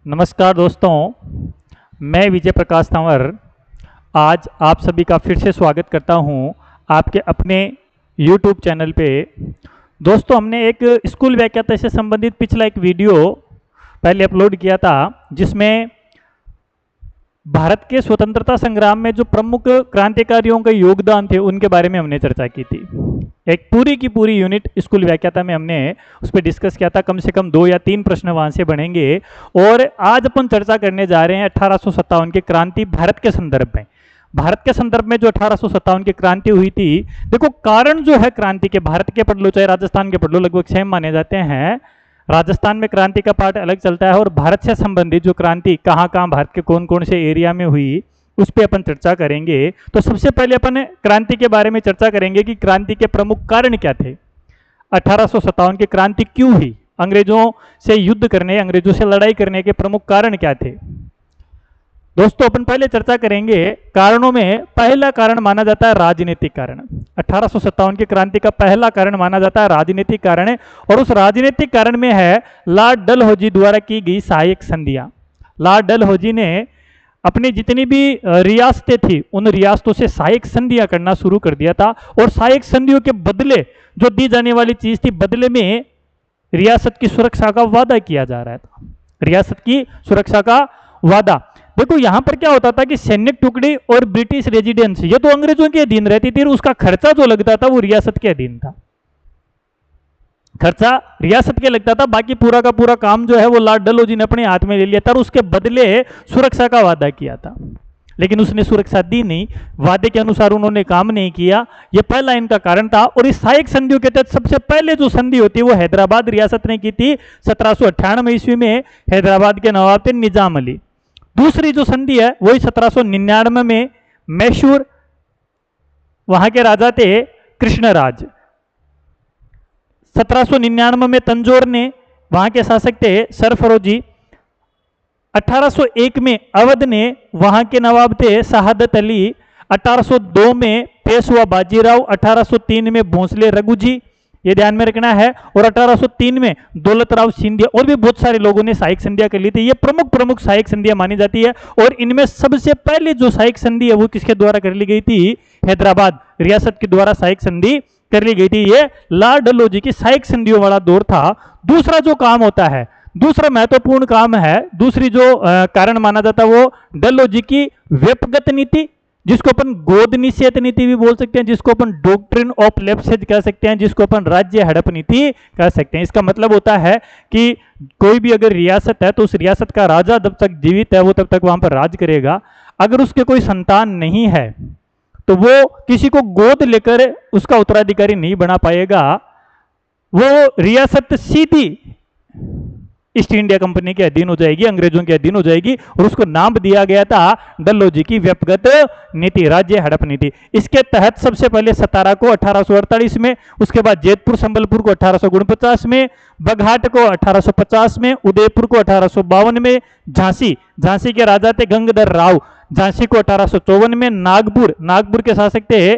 नमस्कार दोस्तों, मैं विजय प्रकाश तंवर आज आप सभी का फिर से स्वागत करता हूं आपके अपने YouTube चैनल पे। दोस्तों, हमने एक स्कूल व्याख्याता से संबंधित पिछला एक वीडियो पहले अपलोड किया था, जिसमें भारत के स्वतंत्रता संग्राम में जो प्रमुख क्रांतिकारियों के योगदान थे उनके बारे में हमने चर्चा की थी। एक पूरी की पूरी यूनिट स्कूल व्याख्याता में हमने उस पर डिस्कस किया था। कम से कम 2 या 3 प्रश्न वहां से बनेंगे और आज अपन चर्चा करने जा रहे हैं 1857 की क्रांति भारत के संदर्भ में। भारत के संदर्भ में जो 1857 की क्रांति हुई थी, देखो कारण जो है क्रांति के, भारत के पढ़ लो चाहे राजस्थान के पढ़ लो, लगभग सेम माने जाते हैं। राजस्थान में क्रांति का पार्ट अलग चलता है और भारत से संबंधित जो क्रांति कहाँ कहाँ भारत के कौन कौन से एरिया में हुई उस पर अपन चर्चा करेंगे। तो सबसे पहले अपन क्रांति के बारे में चर्चा करेंगे कि क्रांति के प्रमुख कारण क्या थे। 1857 की क्रांति क्यों हुई, अंग्रेजों से युद्ध करने, अंग्रेजों से लड़ाई करने के प्रमुख कारण क्या थे। दोस्तों, अपन पहले चर्चा करेंगे कारणों में। पहला कारण माना जाता है राजनीतिक कारण। 1857 की क्रांति का पहला कारण माना जाता है राजनीतिक कारण है, और उस राजनीतिक कारण में है लॉर्ड डलहौजी द्वारा की गई सहायक संधियां। लॉर्ड डलहौजी ने अपनी जितनी भी रियासतें थी उन रियासतों से सहायक संधियां करना शुरू कर दिया था, और सहायक संधियों के बदले जो दी जाने वाली चीज थी, बदले में रियासत की सुरक्षा का वादा किया जा रहा था। रियासत की सुरक्षा का वादा। देखो यहां पर क्या होता था कि सैनिक टुकड़ी और ब्रिटिश रेजिडेंस ये तो अंग्रेजों के अधीन रहती थी, उसका खर्चा जो लगता था वो रियासत के अधीन था। खर्चा रियासत के लगता था, बाकी पूरा का पूरा काम जो है वो लॉर्ड डलहौजी ने अपने हाथ में ले लिया था और उसके बदले सुरक्षा का वादा किया था। लेकिन उसने सुरक्षा दी नहीं, वादे के अनुसार उन्होंने काम नहीं किया। यह पहला इनका कारण था। और इस सहायक संधियों के तहत सबसे पहले जो संधि होती है वो हैदराबाद रियासत ने की थी 1798 ईस्वी में। हैदराबाद के नवाब थे निजाम अली। दूसरी जो संधि है वही 1799 में मैसूर, वहां के राजा थे कृष्णराज। 1799 में तंजौर ने, वहां के शासक थे सरफरोजी। 1801 में अवध ने, वहां के नवाब थे शहादत अली। 1802 में पेशवा बाजीराव। 1803 में भोंसले रघुजी, ये ध्यान में रखना है। और 1803 में दौलत राव सिंधिया, और भी बहुत सारे लोगों ने सहायक संधियां कर ली थी। ये प्रमुख सहायक संधियां मानी जाती है। और इनमें सबसे पहले जो सहायक संधि है वो किसके द्वारा कर ली गई थी? हैदराबाद रियासत के द्वारा सहायक संधि कर ली गई थी। ये लॉर्ड डलहौजी की सहायक संधियों वाला दौर था। दूसरा जो काम होता है, दूसरा महत्वपूर्ण काम है, दूसरी जो कारण माना जाता है वो डलहौजी की व्यपगत नीति, जिसको अपन गोद निषेध नीति भी बोल सकते हैं, जिसको अपन डॉक्ट्रिन ऑफ लेप्सेज कह सकते हैं, जिसको अपन राज्य हड़प नीति कह सकते हैं। इसका मतलब होता है कि कोई भी अगर रियासत है तो उस रियासत का राजा जब तक जीवित है वो तब तक वहां पर राज करेगा। अगर उसके कोई संतान नहीं है तो वो किसी को गोद लेकर उसका उत्तराधिकारी नहीं बना पाएगा। वो रियासत सीधी ईस्ट इंडिया कंपनी के अधीन हो जाएगी, अंग्रेजों के अधीन हो जाएगी। और उसको नाम दिया गया था डलहौजी की व्यपगत नीति, राज्य हड़प नीति। इसके तहत सबसे पहले सतारा को 1848 में, उसके बाद जैतपुर संबलपुर को 1849 में, बघाट को 1850 में, उदयपुर को 1852 में, झांसी के राजा थे गंगाधर राव, झांसी को 1854 में, नागपुर के शासक थे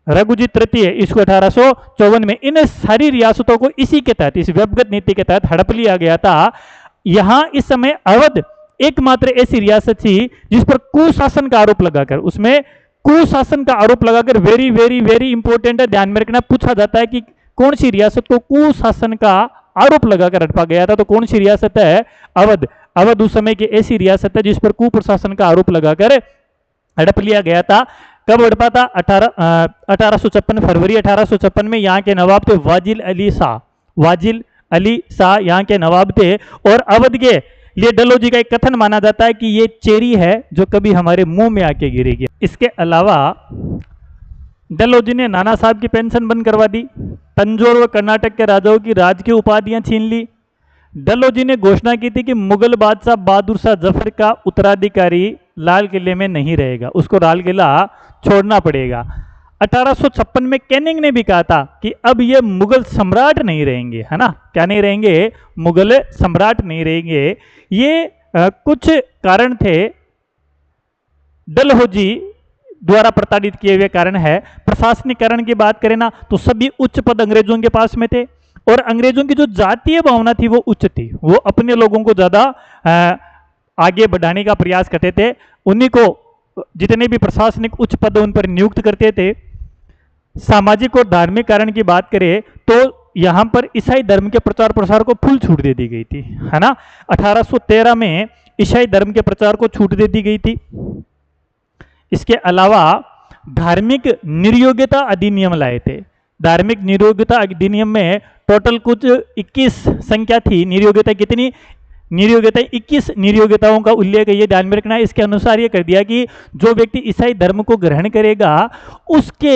रघुजी तृतीय, इसको 1854 में। इन सारी रियासतों को इसी के तहत, इस व्यपगत नीति के तहत हड़प लिया गया था। यहां इस समय अवध एकमात्र ऐसी रियासत थी जिस पर कुशासन का आरोप लगाकर, उसमें कुशासन का आरोप लगाकर, वेरी वेरी वेरी इंपॉर्टेंट है, ध्यान में रखना, पूछा जाता है कि कौन सी रियासत को कुशासन का आरोप लगाकर हड़पा गया था, तो कौन सी रियासत है? अवध। अवध उस समय की ऐसी रियासत है जिस पर कुप्रशासन का आरोप लगाकर हड़प लिया गया था। कब हड़पा था? 1856, फरवरी 1856 में। यहाँ के नवाब थे वाजिल अली शाह यहाँ के नवाब थे। और अवध के लिए डलहौजी का एक कथन माना जाता है कि ये चेरी है जो कभी हमारे मुंह में आके गिरेगी। इसके अलावा डलहौजी ने नाना साहब की पेंशन बंद करवा दी, तंजौर व कर्नाटक के राजाओं की राज की उपाधियां छीन ली। डलहौजी ने घोषणा की थी कि मुगल बादशाह बहादुर शाह जफर का उत्तराधिकारी लाल किले में नहीं रहेगा, उसको लाल किला छोड़ना पड़ेगा। 1856 में कैनिंग ने भी कहा था कि अब ये मुगल सम्राट नहीं रहेंगे, है ना? क्या नहीं रहेंगे? मुगल सम्राट नहीं रहेंगे। ये कुछ कारण थे डलहौजी द्वारा प्रताड़ित किए हुए कारण है। प्रशासनिक कारण की बात करें ना तो सभी उच्च पद अंग्रेजों के पास में थे। और अंग्रेजों की जो जातीय भावना थी वो उच्च थी, वो अपने लोगों को ज्यादा आगे बढ़ाने का प्रयास करते थे, उन्हीं को जितने भी प्रशासनिक उच्च पद उन पर नियुक्त करते थे। सामाजिक और धार्मिक कारण की बात करें तो यहां पर ईसाई धर्म के प्रचार प्रसार को फुल छूट दे दी गई थी, है ना। 1813 में ईसाई धर्म के प्रचार को छूट दे दी गई थी। इसके अलावा धार्मिक निर्योग्यता अधिनियम लाए थे। धार्मिक निर्योग्यता अधिनियम में टोटल कुछ 21 संख्या थी। निर्योग्यता कितनी? निर्योग्यता 21 निर्योग्यताओं का उल्लेख ये ध्यान में रखना है। इसके अनुसार ये कर दिया कि जो व्यक्ति ईसाई धर्म को ग्रहण करेगा उसके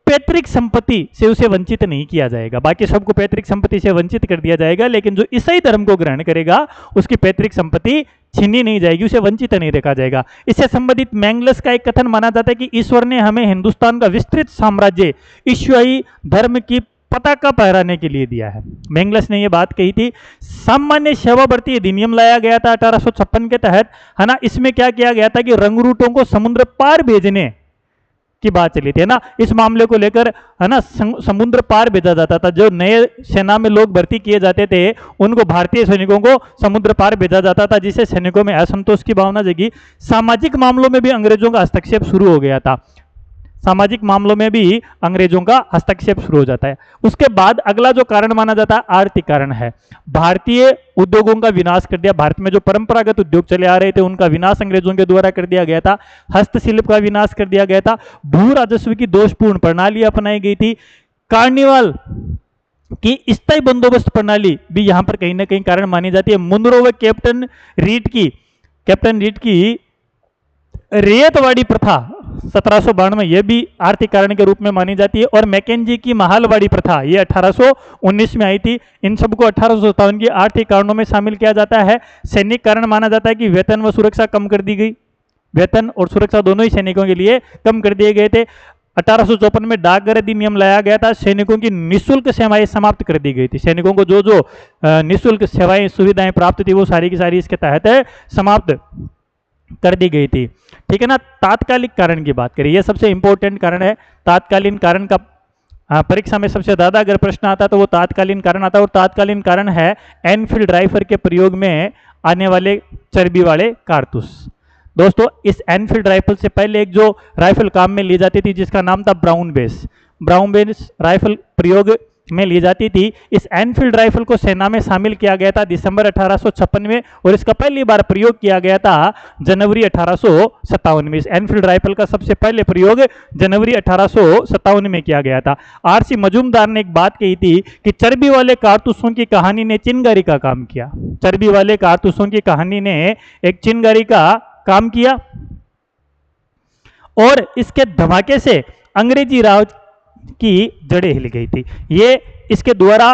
पैतृक संपत्ति से उसे वंचित नहीं किया जाएगा, बाकी सबको पैतृक संपत्ति से वंचित कर दिया जाएगा, लेकिन जो ईसाई धर्म को ग्रहण करेगा उसकी पैतृक संपत्ति छीनी नहीं जाएगी, उसे वंचित नहीं रखा जाएगा। इससे संबंधित मैंगलस का एक कथन माना जाता है कि ईश्वर ने हमें हिंदुस्तान का विस्तृत साम्राज्य ईसाई धर्म की पताका फहराने के लिए दिया है। मैंगलस ने यह बात कही थी। सामान्य सेवा भर्ती अधिनियम लाया गया था 1856 के तहत, है ना। इसमें क्या किया गया था कि रंगरूटों को समुद्र पार भेजने की बात चली थी, है ना। इस मामले को लेकर, है ना, समुद्र पार भेजा जाता था। जो नए सेना में लोग भर्ती किए जाते थे उनको, भारतीय सैनिकों को समुद्र पार भेजा जाता था, जिससे सैनिकों में असंतोष की भावना जगी। सामाजिक मामलों में भी अंग्रेजों का हस्तक्षेप शुरू हो गया था। सामाजिक मामलों में भी अंग्रेजों का हस्तक्षेप शुरू हो जाता है। उसके बाद अगला जो कारण माना जाता है आर्थिक कारण है। भारतीय उद्योगों का विनाश कर दिया। भारत में जो परंपरागत उद्योग चले आ रहे थे उनका विनाश अंग्रेजों के द्वारा कर दिया गया था। हस्तशिल्प का विनाश कर दिया गया था। भू राजस्व की दोषपूर्ण प्रणाली अपनाई गई थी। कार्निवाल की स्थायी बंदोबस्त प्रणाली भी यहां पर कहीं ना कहीं कारण मानी जाती है। मुनरो व कैप्टन रीड की रेतवाड़ी प्रथा 1792 यह भी आर्थिक कारण के रूप में मानी जाती है। और मैकेंजी की महालवाड़ी प्रथा ये 1819 में आई थी। इन सबको 1857 की आर्थिक कारणों में शामिल किया जाता है। सैनिक कारण माना जाता है कि वेतन व सुरक्षा कम कर दी गई। वेतन और सुरक्षा दोनों ही सैनिकों के लिए कम कर दिए गए थे। 1854 में डाकघर अधिनियम लाया गया था। सैनिकों की निःशुल्क सेवाएं समाप्त कर दी गई थी। सैनिकों को जो जो निःशुल्क सेवाएं सुविधाएं प्राप्त थी वो सारी की सारी इसके तहत समाप्त कर दी गई थी। ठीक है ना। तात्कालिक कारण की बात करें, यह सबसे इंपॉर्टेंट कारण है। तात्कालीन कारण का परीक्षा में सबसे ज्यादा अगर प्रश्न आता तो वो तात्कालीन कारण आता है। और तात्कालीन कारण है एनफील्ड राइफल के प्रयोग में आने वाले चर्बी वाले कारतूस। दोस्तों, इस एनफील्ड राइफल से पहले एक जो राइफल काम में ली जाती थी जिसका नाम था ब्राउन बेस राइफल प्रयोग में ली जाती थी। इस एनफील्ड राइफल को सेना में शामिल किया गया था दिसंबर 1856 में, और इसका पहली बार प्रयोग किया गया था जनवरी 1857 में। इस एनफील्ड राइफल का सबसे पहले प्रयोग जनवरी 1857 में किया गया था। आरसी मजूमदार ने एक बात कही थी कि चर्बी वाले कारतूसों की कहानी ने चिनगारी का काम किया। चर्बी वाले कारतूसों की कहानी ने एक चिनगारी का काम किया और इसके धमाके से अंग्रेजी राज की जड़ें हिल गई थी। ये इसके द्वारा,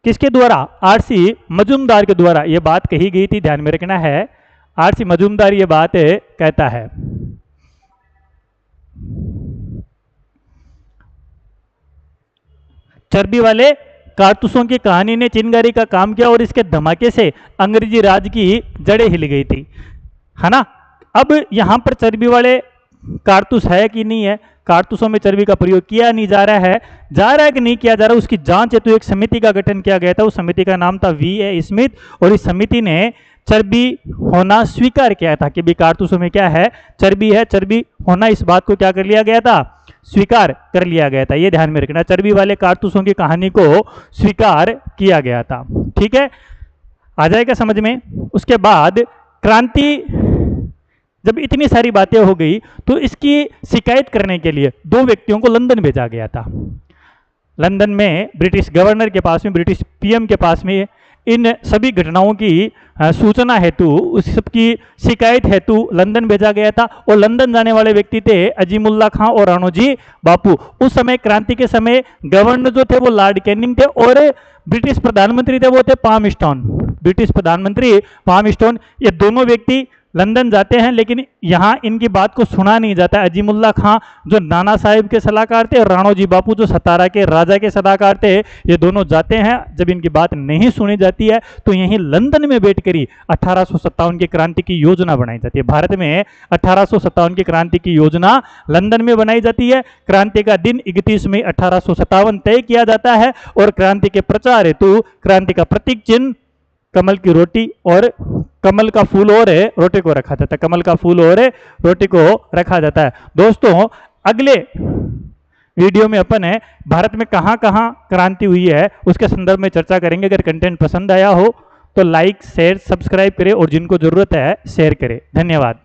किसके द्वारा? आरसी मजूमदार के द्वारा यह बात कही गई थी, ध्यान में रखना है। आरसी मजूमदार ये बात कहता है। चर्बी वाले कारतूसों की कहानी ने चिनगारी का काम किया और इसके धमाके से अंग्रेजी राज की जड़ें हिल गई थी, है ना। अब यहां पर चर्बी वाले कारतूस है कि नहीं है, कारतूसों में चर्बी का प्रयोग किया नहीं जा रहा है कि नहीं किया जा रहा, उसकी जांच हेतु एक समिति का गठन किया गया था। उस समिति का नाम था V.A. स्मिथ, और इस समिति ने चर्बी होना स्वीकार किया था कि भी कारतूसों में क्या है, चर्बी है। चर्बी होना, इस बात को क्या कर लिया गया था? स्वीकार कर लिया गया था। ये ध्यान में रखना, चर्बी वाले कारतूसों की कहानी को स्वीकार किया गया था। ठीक है, आ जाएगा समझ में। उसके बाद क्रांति, जब इतनी सारी बातें हो गई तो इसकी शिकायत करने के लिए दो व्यक्तियों को लंदन भेजा गया था। लंदन में ब्रिटिश गवर्नर के पास में, ब्रिटिश पीएम के पास में इन सभी घटनाओं की सूचना हेतु, उस सबकी शिकायत हेतु लंदन भेजा गया था। और लंदन जाने वाले व्यक्ति थे अजीमुल्ला खां और राणोजी बापू। उस समय क्रांति के समय गवर्नर जो थे वो लॉर्ड कैनिंग थे और ब्रिटिश प्रधानमंत्री थे वो थे पामस्टोन। ब्रिटिश प्रधानमंत्री पामस्टोन। ये दोनों व्यक्ति लंदन जाते हैं, लेकिन यहाँ इनकी बात को सुना नहीं जाता। अजीमुल्ला खां जो नाना साहिब के सलाहकार थे और राणोजी बापू जो सतारा के राजा के सलाहकार थे, ये दोनों जाते हैं। जब इनकी बात नहीं सुनी जाती है तो यहीं लंदन में बैठकर ही 1857 की क्रांति की योजना बनाई जाती है। भारत में 1857 की क्रांति की योजना लंदन में बनाई जाती है। क्रांति का दिन 31 मई 1857 तय किया जाता है और क्रांति के प्रचार हेतु क्रांति का प्रतीक चिन्ह कमल की रोटी और कमल का फूल और रोटी को रखा जाता है। कमल का फूल और रोटी को रखा जाता है। दोस्तों, अगले वीडियो में अपन है भारत में कहां कहां क्रांति हुई है उसके संदर्भ में चर्चा करेंगे। अगर कंटेंट पसंद आया हो तो लाइक, शेयर, सब्सक्राइब करें और जिनको जरूरत है शेयर करें। धन्यवाद।